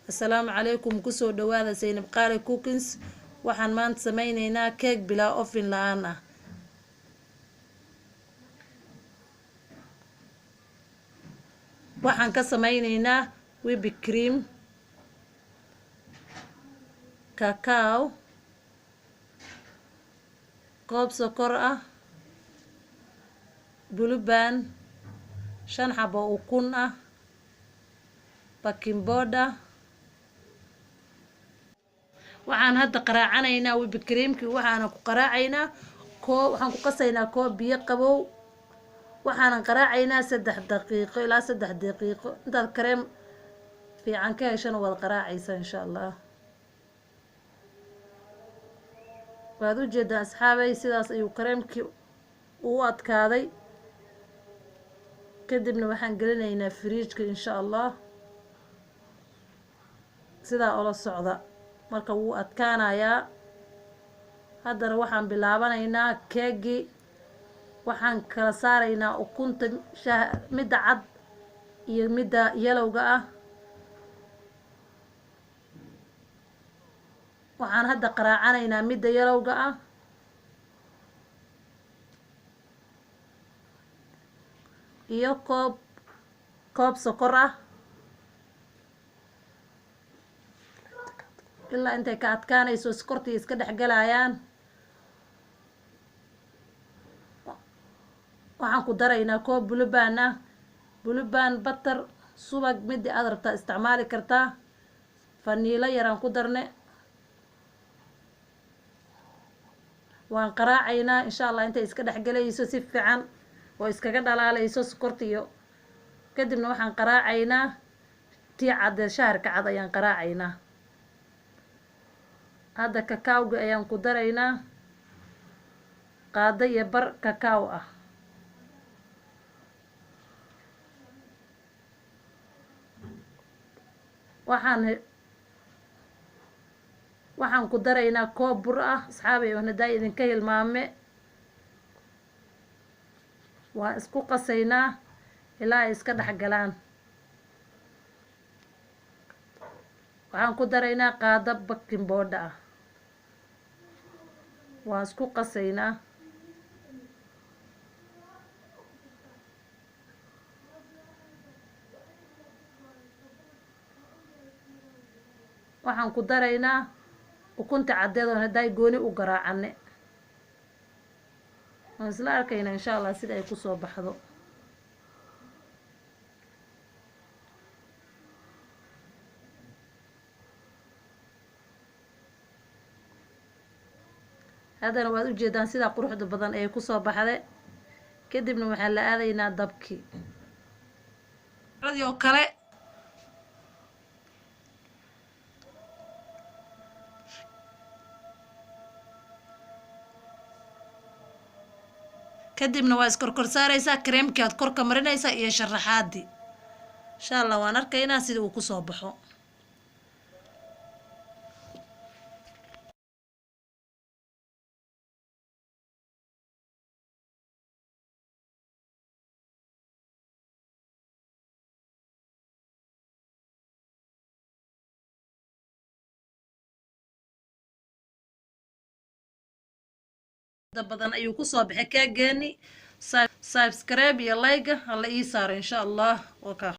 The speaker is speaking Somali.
السلام عليكم كسو دوادا سينب قاري كوكينز waxaan maanta sameyneynaa keeg bilaa oven la'aan ah. waxaan ka sameyneynaa whipped cream, cacao, koob sokor ah, blueband, 5 xabo ukun ah, baking powder. waxaan hadda qaraacaneynaa whipped creamkii waxaan ku qaraacaynaa waxaan ku qasaynaa koob biyo qabow. waxaan qaraacaynaa 3 daqiiqo ilaa 3 daqiiqo intaad kareem fiican ka heshana waad qaraacaysaa insha Allah. waad u jeedaa asxaabay sidaas ayuu kareemkii u adkaaday. kadibna waxaan gelinaynaa fridge-ka insha Allah. sidaa oo la socda marka wuu adkaanayaa. haddana waxaan bilaabanaynaa keegi. waxaan kala saaraynaa ukunta midda cad iyo midda yelowga ah. waxaan hadda qaraacanaynaa midda yelowga ah iyo koob sokor ah ilaa intay ka adkaanayso sokortii iska dhex galayaan. waxaan ku daraynaa koob blueband ah, blueband butter, subag midii aad rabtaa isticmaali kartaa. faniilo yaraan ku darne. waan qaraacaynaa insha Allah intay iska dhex galayso si fiican oo iskaga dhalaalayso sokortiyo. kadibna waxaan qaraacaynaa tii cad shaharka cad ayaan qaraacaynaa. hadda cacao-ga ayaan ku daraynaa qaado iyo bar cacao ah. waxaan ku daraynaa koob bur ah asxaabay oo hadaa idinka hilmaame. waan isku qasaynaa ilaa ay iska dhex galaan. waxaan ku daraynaa qaado baking powder ah. waan isku qasaynaa. waxaan ku daraynaa ukunta caddeed oo haday gooni u garaacane. waan isla arkaynaa insha Allah sida ay ku soo baxdo. haddana waad u jeedaan sida quruxda badan ee ku soo baxday. kadibna waxaan la aadaynaa dabkii oo kale. kadibna waa iskorkor saaraysaa kareemkii aad korka marinaysaa iyo sharaxaadii. insha Allah waan arkaynaa sida uu ku soo baxo. badan ayuu ku soo baxay keegeeni. subscribe iyo like hala ii saaro insha Allah.